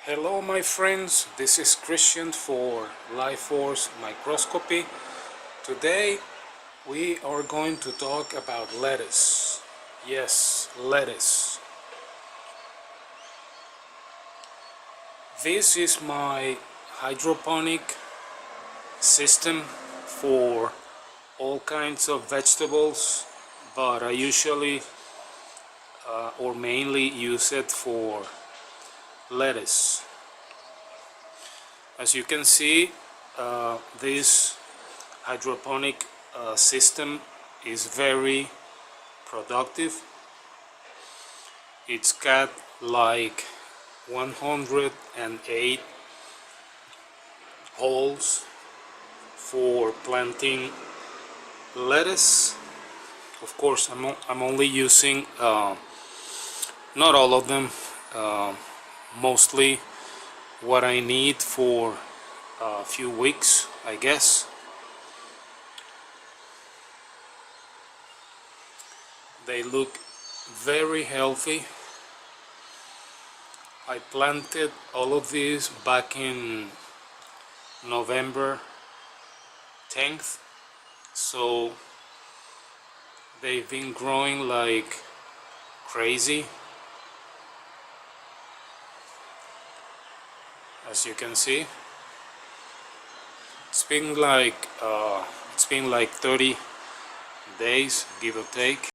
Hello my friends, this is Christian for Life Force Microscopy. Today we are going to talk about lettuce. Yes, lettuce. This is my hydroponic system for all kinds of vegetables, but I usually or mainly use it for lettuce. As you can see, this hydroponic system is very productive. It's got like 108 holes for planting lettuce. Of course, I'm only using not all of them, mostly what I need for a few weeks, I guess. They look very healthy. I planted all of these back in November 10th, so they've been growing like crazy. As you can see, it's been like 30 days, give or take.